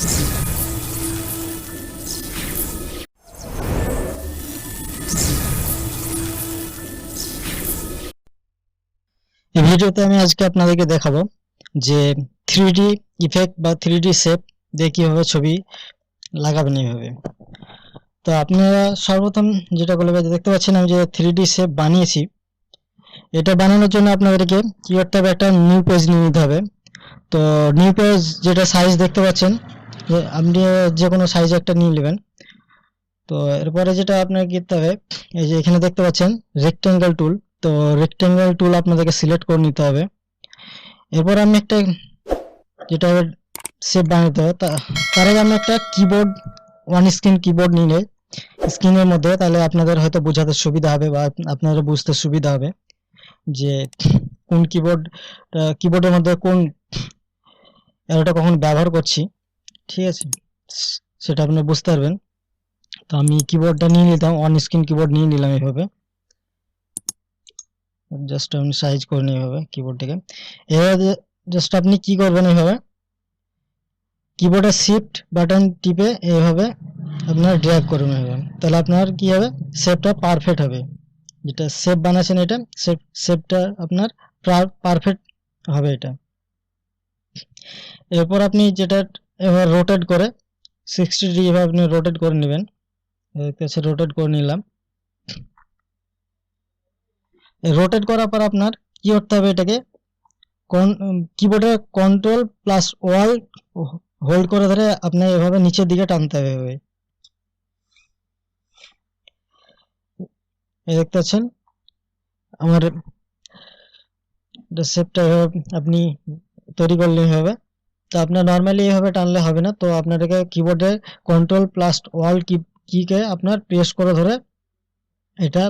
এই ভিডিওতে আমি আজকে আপনাদেরকে দেখাবো যে 3D ইফেক্ট বা 3D শেপ দিয়ে কিভাবে ছবি লাগাবেন এইভাবে। তো আপনারা সর্বপ্রথম যেটা করবেন, দেখতে পাচ্ছেন আমি যে 3D শেপ বানিয়েছি, এটা বানানোর জন্য আপনাদেরকে কি করতে হবে, একটা নিউ পেজ নিয়ে নিতে হবে। তো নিউ পেজ যেটা সাইজ দেখতে পাচ্ছেন, যে আপনি যে কোনো সাইজ একটা নিয়ে নেবেন। তো এরপরে যেটা আপনাকে করতে হবে, এই যে এখানে দেখতে পাচ্ছেন রেক্টেঙ্গেল টুল, তো রেক্টেঙ্গেল টুল আপনাদেরকে সিলেক্ট করে নিতে হবে। এরপর আমি একটা যেটা শেপ বানাতে হবে, তার আগে আমি একটা কিবোর্ড, ওয়ান স্ক্রিন কিবোর্ড নিলে স্ক্রিনের মধ্যে, তাহলে আপনাদের হয়তো বোঝাতে সুবিধা হবে বা আপনারা বুঝতে সুবিধা হবে যে কোন কিবোর্ডের মধ্যে কোন অ্যারোটা কখন ব্যবহার করছি, ঠিক আছে, সেটা আপনি বুঝতে পারবেন। তো আমি কিবোর্ডটা নিয়ে নিলাম, ওয়ান স্ক্রিন কিবোর্ড নিয়ে নিলাম এইভাবে, জাস্ট আপনি সাইজ করে নিয়ে এইভাবে কিবোর্ডটাকে। এভাবে জাস্ট আপনি কি করবেন, এইভাবে কিবোর্ডের শিফট বাটন টিপে এইভাবে আপনার ড্র্যাগ করবেন এইভাবে, তাহলে আপনার কি হবে, শেপটা পারফেক্ট হবে। যেটা শেপ বানাচ্ছেন এটা শেপটা আপনার পারফেক্ট হবে এটা। এরপর আপনি যেটা এবার রোটেট করে 60 ডিগ্রি এভাবে আপনি রোটেট করে নেবেন। রোটেট করে নিলাম। রোটেট করার পর আপনার কি করতে হবে, এটাকে কিবোর্ডের কন্ট্রোল প্লাস ওয়াল হোল্ড করে ধরে আপনার এভাবে নিচের দিকে টানতে হবে। দেখতে পাচ্ছেন আমার শেপটা আপনি তৈরি করলে হবে। তো আপনার নর্মালি এইভাবে টানলে হবে না, তো আপনাদেরকে কিবোর্ডে কন্ট্রোল প্লাস ওয়াল কিকে আপনার প্রেস করে ধরে এটা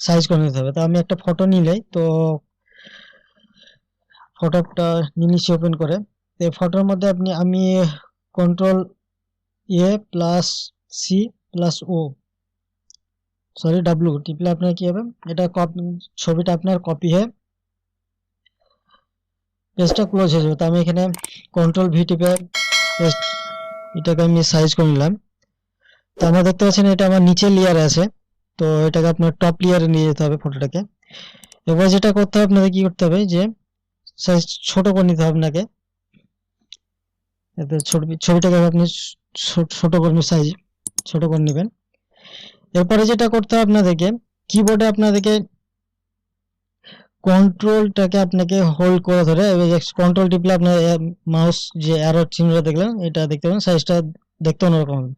সাইজ করে নিতে হবে। তো আমি একটা ফটো নিলেই, তো ফটোটা নিয়ে নিচ্ছি ওপেন করে। তো ফটোর মধ্যে আমি control A plus C plus ও ডাব্লিউ টিপলে আপনার কি হবে, এটা ছবিটা আপনার কপি হয়ে পেজটা ক্লোজ হয়ে যাবে। তো আমি এখানে কন্ট্রোল ভি টিপে এটাকে আমি সাইজ করে নিলাম। তো আমরা দেখতে পাচ্ছেন এটা আমার নিচের লেয়ারে আছে, তো এটাকে আপনার টপ লেয়ারে নিয়ে যেতে হবে ফটোটাকে। এবার যেটা করতে হবে আপনাদের কি করতে হবে, যে সাইজ ছোট করে নিতে হবে আপনাকে। ছবিটাকে আপনি ছোট করে সাইজ ছোট করে নেবেন। এরপরে যেটা করতে হবে আপনাদেরকে, কিবোর্ডে আপনাদেরকে কন্ট্রোলটাকে আপনাকে হোল্ড করে ধরে কন্ট্রোল টিপলে আপনার মাউস যে অ্যারো চিহ্নটা দেখলেন, এটা দেখতে পাবেন সাইজটা দেখতে অন্যরকম হবে।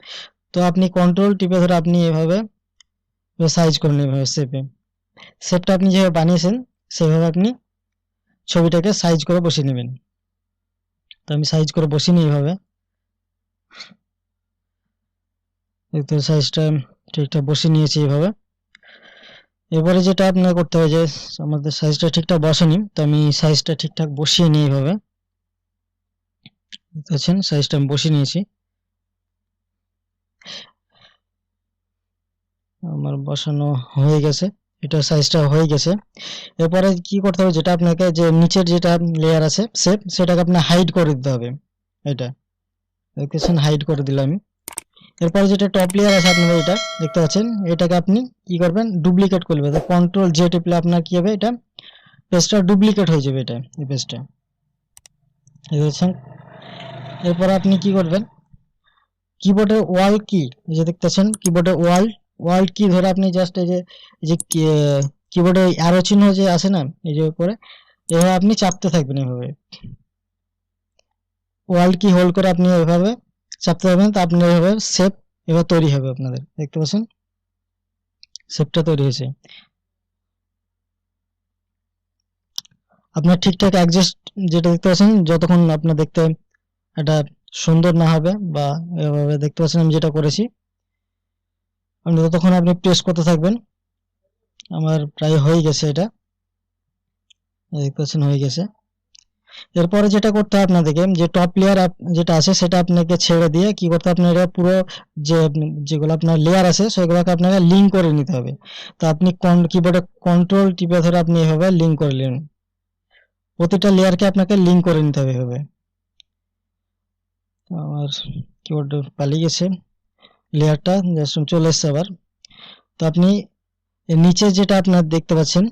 তো আপনি কন্ট্রোল টিপে ধরে আপনি এভাবে সাইজ করে নেবেন। শেপটা আপনি যেভাবে বানিয়েছেন সেভাবে আপনি ছবিটাকে সাইজ করে বসিয়ে নেবেন। তো আমি সাইজ করে বসিয়ে নিই এইভাবে, দেখতে সাইজটা ঠিকঠাক বসিয়ে নিয়েছি এইভাবে। এবারে যেটা আপনার করতে হবে, যে আমাদের সাইজটা ঠিকঠাক বসেনি, তো আমি সাইজটা ঠিকঠাক বসিয়ে নিই এইভাবে। দেখছেন সাইজটা আমি বসিয়ে নিয়েছি, আমার বসানো হয়ে গেছে, এটা সাইজটা হয়ে গেছে। এরপরে কি করতে হবে, যেটা আপনাকে যে নিচের যেটা লেয়ার আছে শেপ, সেটাকে আপনার হাইড করে দিতে হবে। এটা দেখতেছেন হাইড করে দিলাম আমি। এরপরে যেটা টপ লেয়ার আছে আপনারা এটা দেখতে পাচ্ছেন, এটাকে আপনি কি করবেন, ডুপ্লিকেট করবেন। কন্ট্রোল জে টিপলে আপনার কি হবে, এটা পেজটা ডুপ্লিকেট হয়ে যাবে, এটা এই পেজটা দেখছেন। এরপর আপনি কি করবেন, কিবোর্ডের ওয়াল কি যে দেখতেছেন, কিবোর্ডের ওয়াল কি ধরে আপনি জাস্ট এই যে কিবোর্ডে অ্যারো চিহ্ন যে আছে না, এই যে উপরে, এভাবে আপনি চাপতে থাকবেন। এভাবে ওয়াল কি হোল্ড করে আপনি এভাবে চাপতে থাকবেন, তো আপনার এভাবে শেপ এবার তৈরি হবে। আপনাদের দেখতে পাচ্ছেন শেপটা তৈরি হয়েছে। আপনার ঠিকঠাক অ্যাডজাস্ট যেটা দেখতে পাচ্ছেন, যতক্ষণ আপনার দেখতে এটা সুন্দর না হবে বা এভাবে দেখতে পাচ্ছেন আমি যেটা করেছি, আপনি ততক্ষণ আপনি প্রেস করতে থাকবেন। আমার প্রায় হয়ে গেছে, এটা দেখতে পাচ্ছেন হয়ে গেছে। এরপরে যেটা করতে হবে আপনাদেরকে, যে টপ লেয়ার যেটা আছে সেটা আপনাকে ছেড়ে দিয়ে কি করতে হবে, আপনার পুরো যেগুলো আপনার লেয়ার আছে সেগুলোকে আপনাকে লিঙ্ক করে নিতে হবে। তো আপনি কিবোর্ডে কন্ট্রোল টিপে ধরে আপনি এভাবে লিঙ্ক করে নিন, প্রতিটা লেয়ারকে আপনাকে লিঙ্ক করে নিতে হবে এভাবে। আমার কিবোর্ড পালিয়ে গেছে, লেয়ারটা জাস্ট চলে এসছে আবার। তো আপনি এর নিচে যেটা আপনার দেখতে পাচ্ছেন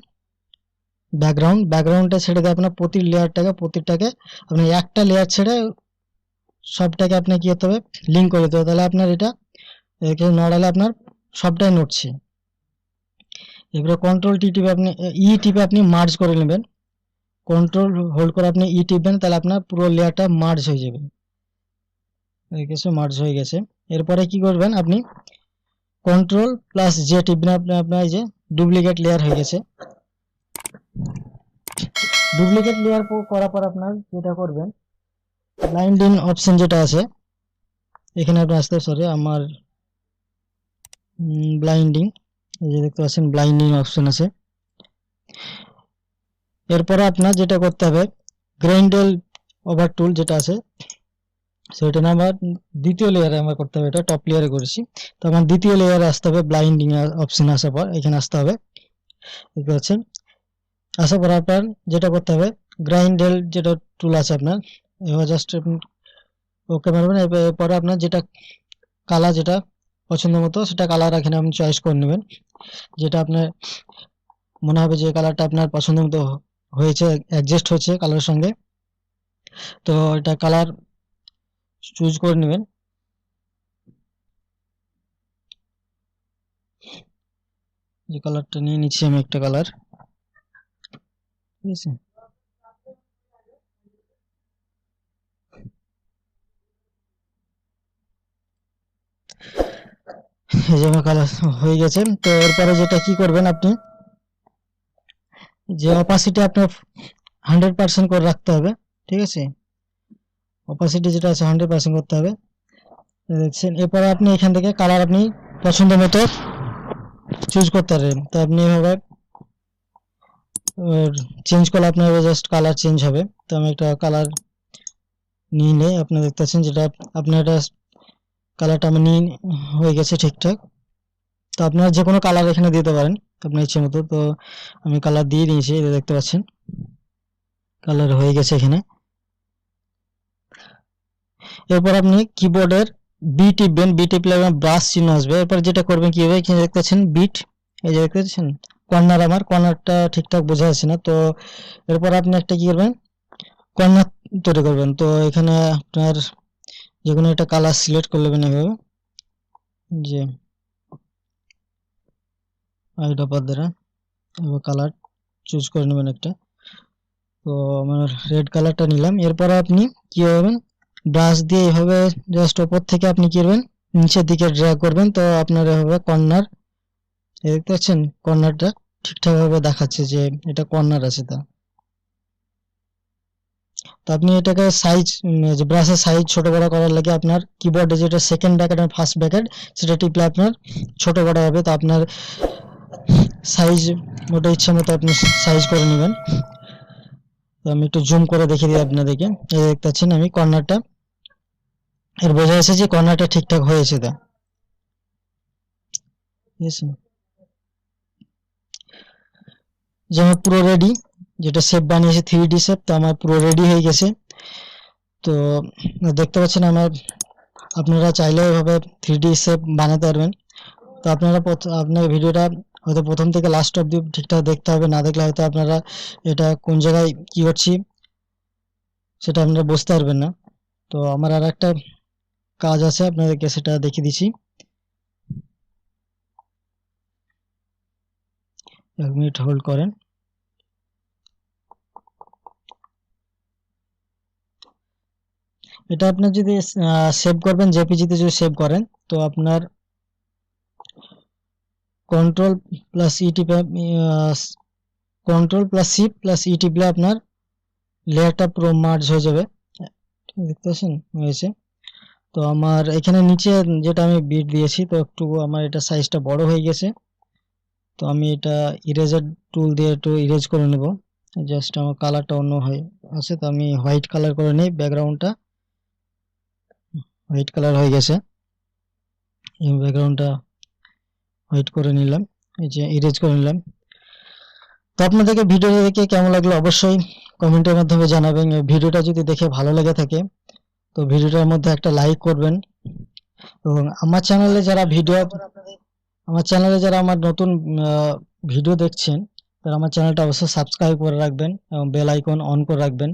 ব্যাকগ্রাউন্ডটা ছেড়ে দিয়ে আপনার প্রতিটাকে আপনি একটা লেয়ার ছেড়ে সবটাকে আপনার কি করতে হবে, লিঙ্ক করে দিতে হবে। তাহলে আপনার এটা নড়ালে আপনার সবটাই নড়ছে। এবারে কন্ট্রোল টিপে আপনি টিপে আপনি মার্জ করে নেবেন, কন্ট্রোল হোল্ড করে আপনি টিপবেন, তাহলে আপনার পুরো লেয়ারটা মার্জ হয়ে যাবে। মার্জ হয়ে গেছে। এরপরে কি করবেন, আপনি কন্ট্রোল প্লাস জে টিপবেন, আপনার এই যে ডুপ্লিকেট লেয়ার হয়ে গেছে। ডুপ্লিকেট লেয়ার করার পর আপনার যেটা করবেন, ব্লাইন্ডিং অপশন যেটা আছে এখানে আপনি আসতে, সরি আমার ব্লাইন্ডিং, এই যে দেখতে পাচ্ছেন ব্লাইন্ডিং অপশন আছে। এরপরে আপনার যেটা করতে হবে, গ্রেইন্ডেল ওভার টুল যেটা আছে সেটা আমার দ্বিতীয় লেয়ারে আমার করতে হবে, এটা টপ লেয়ারে করেছি। তো আমার দ্বিতীয় লেয়ারে আসতে হবে, ব্লাইন্ডিং অপশন আসার পর এখানে আসতে হবে, দেখতে পাচ্ছেন। আসার পর আপনার যেটা করতে হবে, গ্রাইন্ডেল যেটা টুল আছে আপনার, এবার জাস্ট ওকে মারবেন। এরপরে আপনার যেটা কালার যেটা পছন্দ মতো সেটা কালার এখানে আপনি চয়েস করে নেবেন, যেটা আপনার মনে হবে যে কালারটা আপনার পছন্দ মতো হয়েছে, অ্যাডজাস্ট হয়েছে কালারের সঙ্গে, তো এটা কালার চুজ করে নেবেন। যে কালারটা নিয়ে নিচ্ছি আমি একটা কালার, ঠিক আছে। এই যে আমার কালার হয়ে গেছে। তো এরপরে যেটা কি করবেন, আপনি যে অপাসিটি আপনার 100% করে রাখতে হবে, ঠিক আছে। অপাসিটি যেটা আছে 100% করতে হবে, দেখছেন। এরপরে আপনি এখান থেকে কালার আপনি পছন্দ মতো চুজ করতে পারেন। তো আপনি এভাবে চেঞ্জ করলে আপনার জাস্ট কালার চেঞ্জ হবে। তো আমি একটা কালার নিয়ে নেই, আপনি দেখতে পাচ্ছেন যেটা আপনার এটা কালারটা আমি নিয়ে হয়ে গেছে ঠিকঠাক। তো আপনারা যে কোনো কালার এখানে দিতে পারেন আপনার ইচ্ছে মতো। তো আমি কালার দিয়ে দিয়েছি, এটা দেখতে পাচ্ছেন কালার হয়ে গেছে এখানে। এরপর আপনি কিবোর্ডের বি টিপবেন, বি টিপলে ব্রাশ চিহ্ন আসবে। এরপর যেটা করবেন কি হবে, এখানে দেখতে পাচ্ছেন বিট, এই যে দেখতে পাচ্ছেন কর্নার, আমার কর্নারটা ঠিকঠাক বোঝা যাচ্ছে না। তো এরপর আপনি একটা কি করবেন, কর্নার তৈরি করবেন। তো এখানে আপনার যে কোনো একটা কালার সিলেক্ট করে নেবেন এভাবে, যে আইড্রপার দ্বারা এবার কালার চুজ করে নেবেন একটা। তো আমার রেড কালারটা নিলাম। এরপর আপনি কি করবেন, ব্রাশ দিয়ে এভাবে জাস্ট উপর থেকে আপনি কি করবেন, নিচের দিকে ড্র্যাগ করবেন। তো আপনার এভাবে কর্নার, দেখতে পাচ্ছেন কর্নারটা ঠিকঠাক ভাবে দেখাচ্ছে যে এটা কর্নার আছে। তো আপনি এটাকে সাইজ, যে ব্রাশের সাইজ ছোট বড় করার লাগে আপনার কিবোর্ডে যেটা সেকেন্ড ব্র্যাকেট আর ফার্স্ট ব্র্যাকেট সেটা টিপলে আপনার ছোট বড় হবে। তো আপনার সাইজ ওটা ইচ্ছা মতো আপনি সাইজ করে নেবেন। তো আমি একটু জুম করে দেখিয়ে দিই আপনাদেরকে, এই দেখতে পাচ্ছেন আমি কর্নারটা, এর বোঝা যাচ্ছে যে কর্নারটা ঠিকঠাক হয়েছে। তা ঠিক আছে, যে আমার পুরো রেডি, যেটা শেপ বানিয়েছি 3D শেপ, তো আমার পুরো রেডি হয়ে গেছে। তো দেখতে পাচ্ছেন আমার, আপনারা চাইলে এভাবে 3D শেপ বানাতে পারবেন। তো আপনারা আপনার ভিডিওটা হয়তো প্রথম থেকে লাস্ট অবধি ঠিকঠাক দেখতে হবে, না দেখলে হয়তো আপনারা এটা কোন জায়গায় কি করছি সেটা আপনারা বুঝতে পারবেন না। তো আমার আর একটা কাজ আছে, আপনাদেরকে সেটা দেখিয়ে দিচ্ছি। 1 মিনিট হোল্ড করেন। এটা আপনার যদি সেভ করবেন, জেপিজিতে যদি সেভ করেন, তো আপনার কন্ট্রোল প্লাস ই টিপে, control plus C plus E টিপলে আপনার লেয়ারটা পুরো মার্জ হয়ে যাবে, দেখতে পাচ্ছেন হয়েছে। তো আমার এখানে নিচে যেটা আমি বিট দিয়েছি, তো একটু আমার এটা সাইজটা বড় হয়ে গেছে। তো আমি এটা ইরেজার টুল দিয়ে একটু ইরেজ করে নেব, জাস্ট আমার কালারটা অন্য হয়ে আছে। তো আমি হোয়াইট কালার করে নিই, ব্যাকগ্রাউন্ডটা হোয়াইট কালার হয়ে গেছে, এই ব্যাকগ্রাউন্ডটা হোয়াইট করে নিলাম, এই যে ইরেজ করে নিলাম। তো আপনাদেরকে ভিডিওটা দেখে কেমন লাগলো অবশ্যই কমেন্টের মাধ্যমে জানাবেন। ভিডিওটা যদি দেখে ভালো লেগে থাকে তো ভিডিওটার মধ্যে একটা লাইক করবেন, এবং আমার চ্যানেলে যারা আমার নতুন ভিডিও দেখছেন, তারা আমার চ্যানেলটা অবশ্যই সাবস্ক্রাইব করে রাখবেন এবং বেল আইকন অন করে রাখবেন।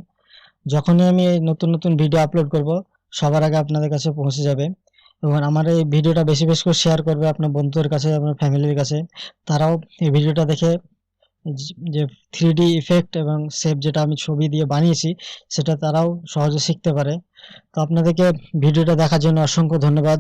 যখনই আমি এই নতুন নতুন ভিডিও আপলোড করব, সবার আগে আপনাদের কাছে পৌঁছে যাবে। এবং আমার এই ভিডিওটা বেশি বেশি করে শেয়ার করবে আপনার বন্ধুদের কাছে, আপনার ফ্যামিলির কাছে। তারাও এই ভিডিওটা দেখে যে 3D ইফেক্ট এবং শেপ যেটা আমি ছবি দিয়ে বানিয়েছি, সেটা তারাও সহজে শিখতে পারে। তো আপনাদেরকে ভিডিওটা দেখার জন্য অসংখ্য ধন্যবাদ।